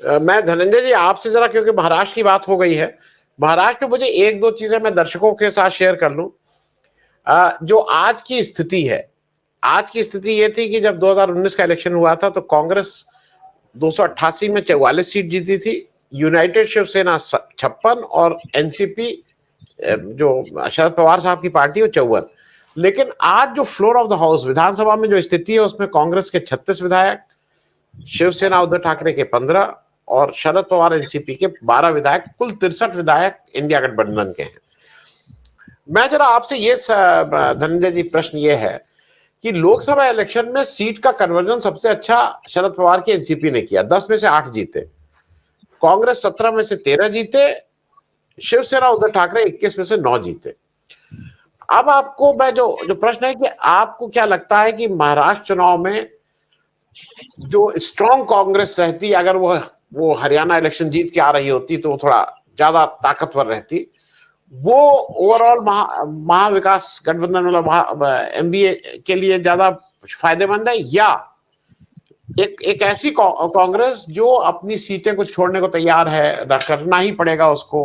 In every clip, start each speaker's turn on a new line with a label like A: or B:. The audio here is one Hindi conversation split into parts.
A: मैं धनंजय जी आपसे जरा, क्योंकि महाराष्ट्र की बात हो गई है, महाराष्ट्र में मुझे एक दो चीजें मैं दर्शकों के साथ शेयर कर लूं। जो आज की स्थिति है, आज की स्थिति ये थी कि जब 2019 का इलेक्शन हुआ था तो कांग्रेस 288 में 44 सीट जीती थी, यूनाइटेड शिवसेना 56 और एनसीपी जो शरद पवार साहब की पार्टी है 54। लेकिन आज जो फ्लोर ऑफ द हाउस विधानसभा में जो स्थिति है उसमें कांग्रेस के 36 विधायक, शिवसेना उद्धव ठाकरे के 15 और शरद पवार एनसीपी के 12 विधायक, कुल 63 विधायक इंडिया गठबंधन के हैं। मैं जरा आपसे ये धनंजय जी प्रश्न ये है कि लोकसभा इलेक्शन में सीट का कन्वर्जन सबसे अच्छा शरद पवार की एनसीपी ने किया, 10 में से 8 जीते, कांग्रेस 17 में से 13 जीते, शिवसेना उद्धव ठाकरे 21 में से 9 जीते। अब आपको मैं जो जो प्रश्न है कि आपको क्या लगता है कि महाराष्ट्र चुनाव में जो स्ट्रॉन्ग कांग्रेस रहती, अगर वो हरियाणा इलेक्शन जीत के आ रही होती तो वो थोड़ा ज्यादा ताकतवर रहती, वो ओवरऑल महाविकास गठबंधन मतलब एमबीए के लिए ज्यादा फायदेमंद है, या एक ऐसी कांग्रेस जो अपनी सीटें को छोड़ने को तैयार है, करना ही पड़ेगा उसको,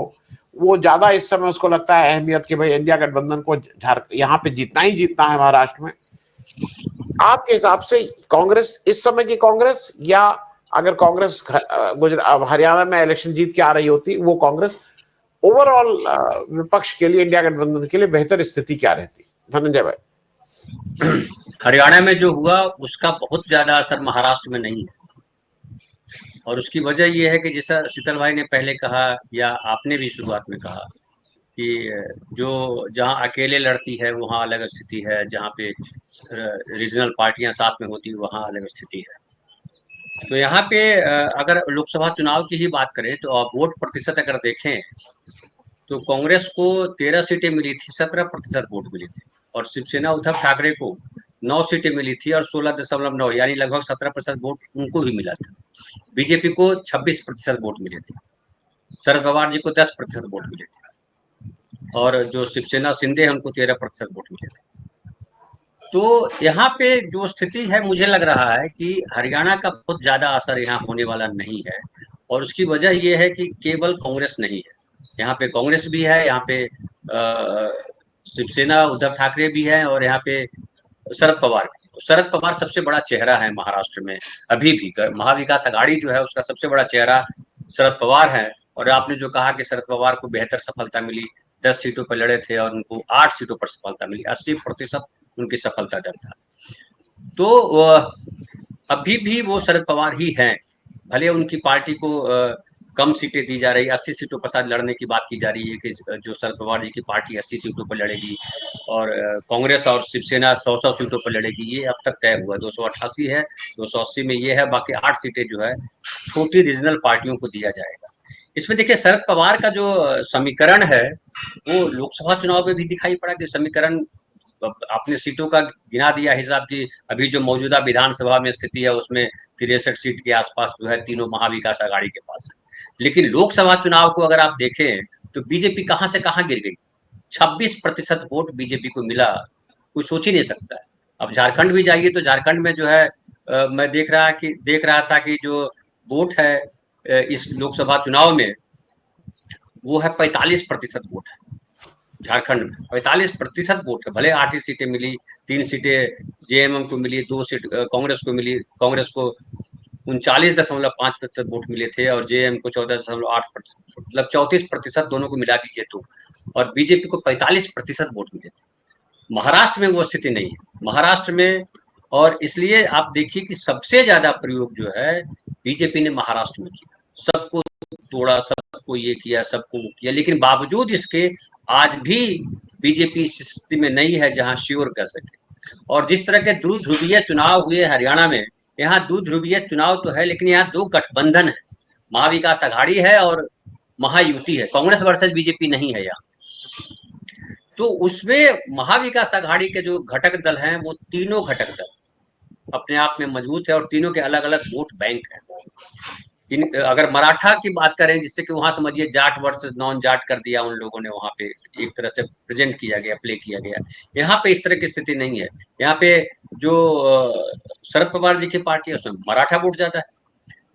A: वो ज्यादा इस समय उसको लगता है अहमियत कि भाई इंडिया गठबंधन को यहाँ पे जीतना ही जीतना है महाराष्ट्र में। आपके हिसाब से कांग्रेस इस समय की कांग्रेस, या अगर कांग्रेस हरियाणा में इलेक्शन जीत के आ रही होती वो कांग्रेस, ओवरऑल विपक्ष के लिए, इंडिया गठबंधन के लिए बेहतर स्थिति क्या रहती? धनंजय भाई।
B: हरियाणा में जो हुआ उसका बहुत ज्यादा असर महाराष्ट्र में नहीं है, और उसकी वजह यह है कि जैसा शीतल भाई ने पहले कहा या आपने भी शुरुआत में कहा कि जो जहां अकेले लड़ती है वहां अलग स्थिति है, जहां पे रीजनल पार्टियां साथ में होती है वहां अलग स्थिति है। तो यहाँ पे अगर लोकसभा चुनाव की ही बात करें तो वोट प्रतिशत अगर देखें तो कांग्रेस को 13 सीटें मिली थी, 17% वोट मिली थी, और शिवसेना उद्धव ठाकरे को 9 सीटें मिली थी और 16.9 यानी लगभग 17% वोट उनको भी मिला था। बीजेपी को 26% वोट मिले थे, शरद पवार जी को 10% वोट मिले थे, और जो शिवसेना शिंदे है उनको 13% वोट मिले थे। तो यहाँ पे जो स्थिति है मुझे लग रहा है कि हरियाणा का बहुत ज्यादा असर यहाँ होने वाला नहीं है, और उसकी वजह यह है कि केवल कांग्रेस नहीं है, यहाँ पे कांग्रेस भी है, यहाँ पे शिवसेना उद्धव ठाकरे भी है, और यहाँ पे शरद पवार भी। शरद पवार सबसे बड़ा चेहरा है महाराष्ट्र में अभी भी, महाविकास अघाड़ी जो है उसका सबसे बड़ा चेहरा शरद पवार है। और आपने जो कहा कि शरद पवार को बेहतर सफलता मिली, 10 सीटों पर लड़े थे और उनको 8 सीटों पर सफलता मिली, 80% उनकी सफलता दर था। तो अभी भी वो शरद पवार ही हैं, भले उनकी पार्टी को कम सीटें दी जा रही, 80 सीटों पर साथ लड़ने की बात की जा रही है कि जो शरद पवार जी की पार्टी 80 सीटों पर लड़ेगी और कांग्रेस और शिवसेना 100 सीटों पर लड़ेगी, ये अब तक तय हुआ 288 है, 280 में ये है, बाकी 8 सीटें जो है छोटी रीजनल पार्टियों को दिया जाएगा। इसमें देखिए शरद पवार का जो समीकरण है वो लोकसभा चुनाव में भी दिखाई पड़ा कि समीकरण आपने सीटों का गिना दिया हिसाब की अभी जो मौजूदा विधानसभा में स्थिति है उसमें 63 सीट के आसपास जो है तीनों महाविकास अघाड़ी के पास है। लेकिन लोकसभा चुनाव को अगर आप देखें तो बीजेपी कहां से कहां गिर गई, 26% वोट बीजेपी को मिला, कोई सोच ही नहीं सकता है। अब झारखंड भी जाइए तो झारखंड में जो है मैं देख रहा था कि जो वोट है इस लोकसभा चुनाव में वो है 45% वोट है झारखंड में, 45% वोट है। भले 8 ही सीटें मिली, 3 सीटें जेएमएम को मिली, 2 सीट कांग्रेस को मिली, कांग्रेस को 39.5% वोट मिले थे और जेएम को 14.8%, मतलब 34% दोनों को मिला दीजिए तो, और बीजेपी को 45% वोट मिले थे। महाराष्ट्र में वो स्थिति नहीं है, महाराष्ट्र में, और इसलिए आप देखिए कि सबसे ज्यादा प्रयोग जो है बीजेपी ने महाराष्ट्र में किया, सबको तोड़ा, सबको ये किया, सबको किया, लेकिन बावजूद इसके आज भी बीजेपी इस स्थिति में नहीं है जहां श्योर कर सके। और जिस तरह के ध्रुवीय चुनाव हुए हरियाणा में, यहाँ ध्रुवीय चुनाव तो है लेकिन यहाँ 2 गठबंधन है, महाविकास अघाड़ी है और महायुति है, कांग्रेस वर्सेस बीजेपी नहीं है यहाँ। तो उसमें महाविकास अघाड़ी के जो घटक दल हैं वो तीनों घटक दल अपने आप में मजबूत है और तीनों के अलग अलग वोट बैंक है। अगर मराठा की बात करें, जिससे कि वहां समझिए जाट वर्सेस नॉन जाट कर दिया उन लोगों ने, वहां पे एक तरह से प्रेजेंट किया गया, प्ले किया गया। यहाँ पे इस तरह की स्थिति नहीं है, यहाँ पे जो शरद पवार जी की पार्टी है उसमें मराठा वोट ज्यादा है,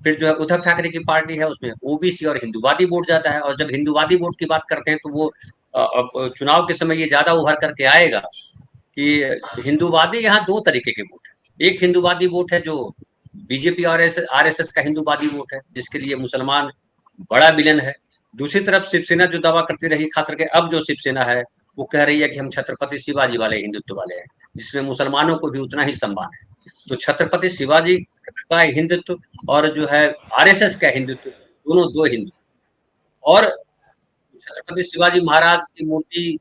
B: फिर जो है उद्धव ठाकरे की पार्टी है, उसमें ओबीसी और हिंदूवादी वोट जाता है, और जब हिंदूवादी वोट की बात करते हैं तो वो चुनाव के समय ये ज्यादा उभर करके आएगा कि हिंदूवादी यहाँ दो तरीके के वोट है। एक हिंदूवादी वोट है जो बीजेपी और आरएसएस का हिंदूवादी वोट है, जिसके लिए मुसलमान बड़ा विलेन है। दूसरी तरफ शिवसेना जो दावा करती रही, खास करके अब जो शिवसेना है वो कह रही है कि हम छत्रपति शिवाजी वाले हिंदुत्व वाले हैं, जिसमें मुसलमानों को भी उतना ही सम्मान है। तो छत्रपति शिवाजी का हिंदुत्व और जो है आरएसएस का हिंदुत्व, दोनों दो हिंदू। और छत्रपति शिवाजी महाराज की मूर्ति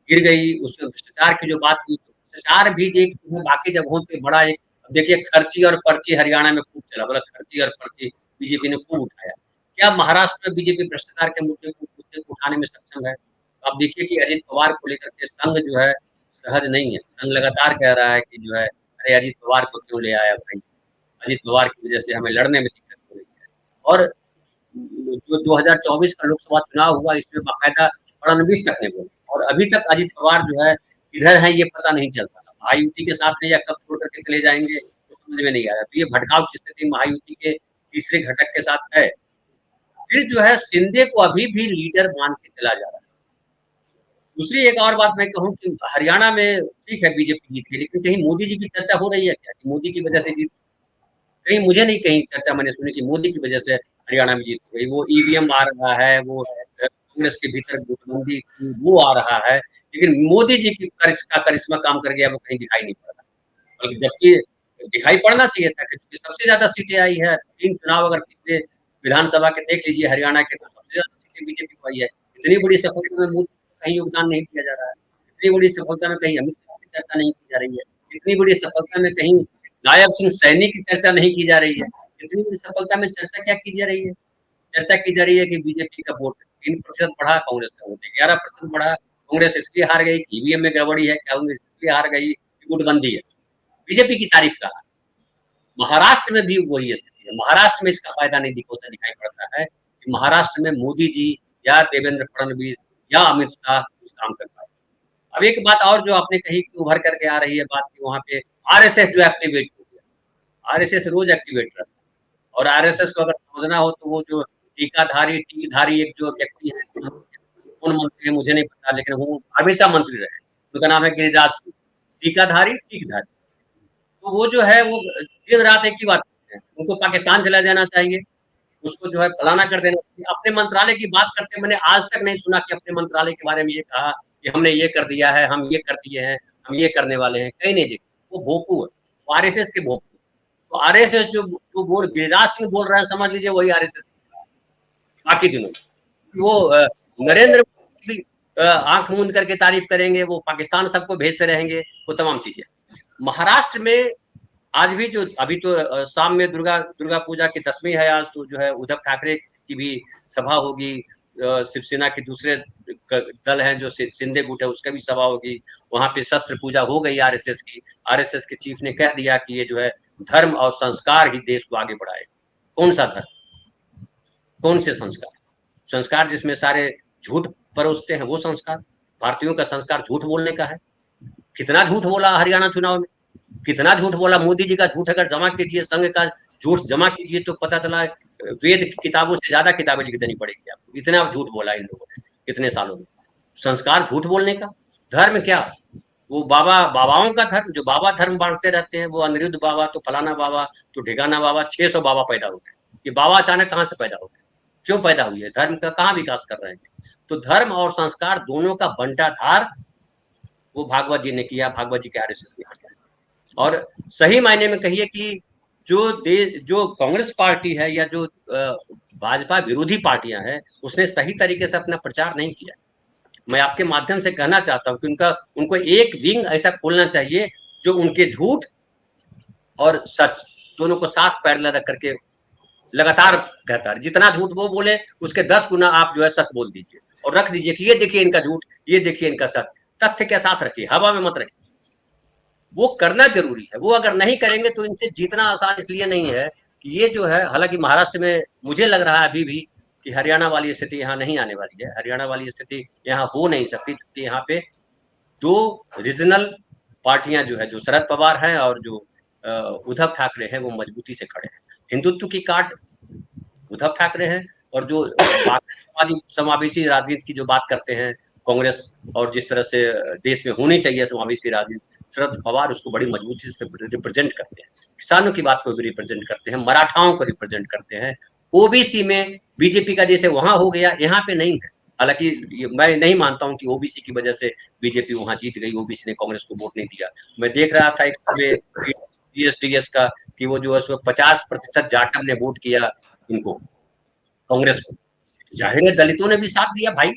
B: गिर गई, उसमें भ्रष्टाचार की जो बात हुई, तो भ्रष्टाचार भी एक बाकी जगहों पे बड़ा एक, देखिए खर्ची और पर्ची हरियाणा में खूब चला, बोला खर्ची और पर्ची बीजेपी ने खूब उठाया। क्या महाराष्ट्र में बीजेपी भ्रष्टाचार के मुद्दे को उठाने में सक्षम है? आप देखिए कि अजित पवार को लेकर के संघ जो है सहज नहीं है। संघ लगातार कह रहा है कि जो है अरे अजित पवार को क्यों ले आया भाई, अजित पवार की वजह से हमें लड़ने में दिक्कत हो रही है। और जो 2024 का लोकसभा चुनाव हुआ, इसमें बाकायदा फडणवीस तक ने बोला, और अभी तक अजित पवार जो है किधर है ये पता नहीं चलता। महायुति के साथ है या कब छोड़ करके चले जाएंगे तो समझ में नहीं आया। तो ये भटकाव की स्थिति महायुति के तीसरे घटक के साथ है। फिर जो है शिंदे को अभी भी लीडर मान के चला जा रहा है। दूसरी एक और बात मैं कहूँ कि हरियाणा में ठीक है बीजेपी जीत गई, लेकिन कहीं मोदी जी की चर्चा हो रही है क्या, मोदी की वजह से जीत? कहीं मुझे नहीं, कहीं चर्चा मैंने सुनी कि मोदी की वजह से हरियाणा में जीत गई। वो ईवीएम आ रहा है, वो कांग्रेस के भीतर गुटबंदी वो आ रहा है, लेकिन मोदी जी की करिश्मा काम कर गया वो कहीं दिखाई नहीं पड़ रहा। बल्कि जबकि दिखाई पड़ना चाहिए था, क्योंकि सबसे ज्यादा सीटें आई है। 3 चुनाव अगर पिछले विधानसभा के देख लीजिए हरियाणा के, तो सबसे ज्यादा सीटें बीजेपी को आई है। इतनी बड़ी सफलता में मोदी का कहीं योगदान नहीं दिया जा रहा है। इतनी बड़ी सफलता में कहीं अमित शाह की चर्चा नहीं की जा रही है। इतनी बड़ी सफलता में कहीं नायब सिंह सैनी की चर्चा नहीं की जा रही है। इतनी बड़ी सफलता में चर्चा क्या की जा रही है? चर्चा की जा रही है कि बीजेपी का वोट 3% बढ़ा, कांग्रेस का वोट 11% बढ़ा। कांग्रेस इसलिए हार गई, ईवीएम में गड़बड़ी है, कांग्रेस इसलिए हार गई, गुटबंदी है। बीजेपी की तारीफ कहा। महाराष्ट्र में भी वही स्थिति है। महाराष्ट्र में इसका फायदा नहीं दिखता दिखाई पड़ता है कि महाराष्ट्र में मोदी जी या देवेंद्र फडणवीस या अमित शाह कुछ काम कर पाए। अब एक बात और जो आपने कही कि उभर करके आ रही है बात की, वहां पे आरएसएस जो एक्टिवेट हो गया। आरएसएस रोज एक्टिवेट रहता है, और आरएसएस को अगर समझना हो तो वो जो टीकधारी एक जो व्यक्ति है, कौन मंत्री है मुझे नहीं पता, लेकिन वो हमेशा मंत्री रहे, उनका नाम है गिरिराज सिंह। टीकधारी। तो वो जो है वो दिन रात एक ही बात करते हैं, उनको पाकिस्तान चला जाना चाहिए, उसको जो है फलाना कर देना चाहिए। अपने मंत्रालय की बात करते मैंने आज तक नहीं सुना कि अपने मंत्रालय के बारे में ये कहा कि हमने ये कर दिया है, हम ये कर दिए हैं, हम ये करने वाले हैं, कहीं नहीं देखा। वो भोंपू है, वो आरएसएस के भोंपू। तो आरएसएस जो बोल गिरिराज सिंह बोल रहे हैं, समझ लीजिए वही आरएसएस बाकी दिनों वो नरेंद्र मोदी आंख मूंद करके तारीफ करेंगे, वो पाकिस्तान सबको भेजते रहेंगे, वो तमाम चीजें। महाराष्ट्र में आज भी जो अभी तो शाम में दुर्गा पूजा की 10वीं है आज, तो जो है उद्धव ठाकरे की भी सभा होगी। शिवसेना के दूसरे दल हैं जो शिंदे गुट है, उसका भी सभा होगी। वहां पे शस्त्र पूजा हो गई आरएसएस की। आरएसएस के चीफ ने कह दिया कि ये जो है धर्म और संस्कार ही देश को आगे बढ़ाएगा। कौन सा धर्म, कौन से संस्कार? संस्कार जिसमें सारे झूठ परोसते हैं, वो संस्कार? भारतीयों का संस्कार झूठ बोलने का है। कितना झूठ बोला हरियाणा चुनाव में, कितना झूठ बोला। मोदी जी का झूठ अगर जमा कीजिए, संघ का झूठ जमा कीजिए, तो पता चला वेद की किताबों से ज्यादा किताबें लिख देनी पड़ेगी आपको। इतना झूठ बोला इन लोगों ने इतने सालों में। संस्कार झूठ बोलने का। धर्म क्या, वो बाबाओं का धर्म, जो बाबा धर्म बांटते रहते हैं, वो अनिरुद्ध बाबा, तो फलाना बाबा, तो ढिगाना बाबा, 600 बाबा पैदा हो गए। ये बाबा अचानक कहाँ से पैदा हो गए, क्यों पैदा हुई है? धर्म का कहाँ विकास कर रहे हैं? तो धर्म और संस्कार दोनों का बंटाधार वो भागवत जी ने किया, भागवत जी के आरएसएस ने किया। और सही मायने में कहिए कि जो कांग्रेस पार्टी है या जो भाजपा विरोधी पार्टियां हैं, उसने सही तरीके से अपना प्रचार नहीं किया। मैं आपके माध्यम से कहना चाहता हूं कि उनको एक विंग ऐसा खोलना चाहिए जो उनके झूठ और सच दोनों को साथ पैरेलल रख करके लगातार कहता है। जितना झूठ वो बोले उसके 10 गुना आप जो है सच बोल दीजिए, और रख दीजिए कि ये देखिए इनका झूठ, ये देखिए इनका सच। तथ्य के साथ रखिए, हवा में मत रखिए। वो करना जरूरी है। वो अगर नहीं करेंगे तो इनसे जीतना आसान इसलिए नहीं है कि ये जो है, हालांकि महाराष्ट्र में मुझे लग रहा है अभी भी कि हरियाणा वाली स्थिति यहाँ नहीं आने वाली है। हरियाणा वाली स्थिति यहाँ हो नहीं सकती, क्योंकि यहाँ पे 2 रीजनल पार्टियां जो है, जो शरद पवार हैं और जो उद्धव ठाकरे हैं, वो मजबूती से खड़े हैं। हिंदुत्व की काट उद्धव ठाकरे हैं, और जो समावेशी राजनीति की जो बात करते हैं कांग्रेस, और जिस तरह से देश में होनी चाहिए समावेशी राजनीति, शरद पवार उसको बड़ी मजबूती से रिप्रेजेंट करते हैं। किसानों की बात को भी रिप्रेजेंट करते हैं, मराठाओं को रिप्रेजेंट करते हैं। ओबीसी में बीजेपी का जैसे वहां हो गया, यहाँ पे नहीं है। हालांकि मैं नहीं मानता हूं कि ओबीसी की वजह से बीजेपी वहां जीत गई, ओबीसी ने कांग्रेस को वोट नहीं दिया। मैं देख रहा था एक सर्वे DSDS का कि वो जो है 50% जाटव ने वोट किया इनको, कांग्रेस को। जाहिर है दलितों ने भी साथ दिया भाई,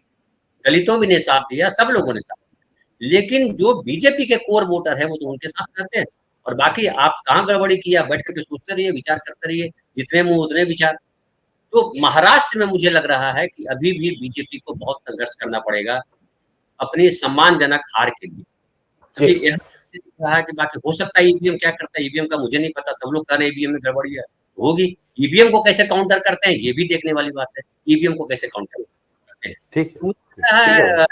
B: दलितों भी ने साथ दिया, सब लोगों ने साथ दिया। लेकिन जो बीजेपी के कोर वोटर है वो तो उनके साथ रहते हैं, और बाकी आप कहाँ गड़बड़ी किया, बैठ करके सोचते रहिए, विचार करते रहिए, जितने मुंह उतने विचार। तो महाराष्ट्र में मुझे लग रहा है कि अभी भी बीजेपी को बहुत संघर्ष करना पड़ेगा अपनी सम्मानजनक हार के लिए।
A: जी
B: रहा है कि बाकी हो सकता है ईवीएम क्या करता है, ईवीएम का मुझे नहीं पता, सब लोग कह रहे हैं ईवीएम में गड़बड़ी है, होगी। ईवीएम को कैसे काउंटर करते हैं ये भी देखने वाली बात है, ईवीएम को कैसे काउंटर करते हैं।
A: ठीक
B: तो मुझे लग
A: ठीक
B: रहा
A: है
B: है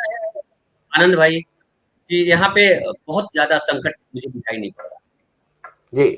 B: आनंद भाई कि यहाँ पे बहुत ज्यादा संकट मुझे दिखाई नहीं पड़ रहा।
A: जी।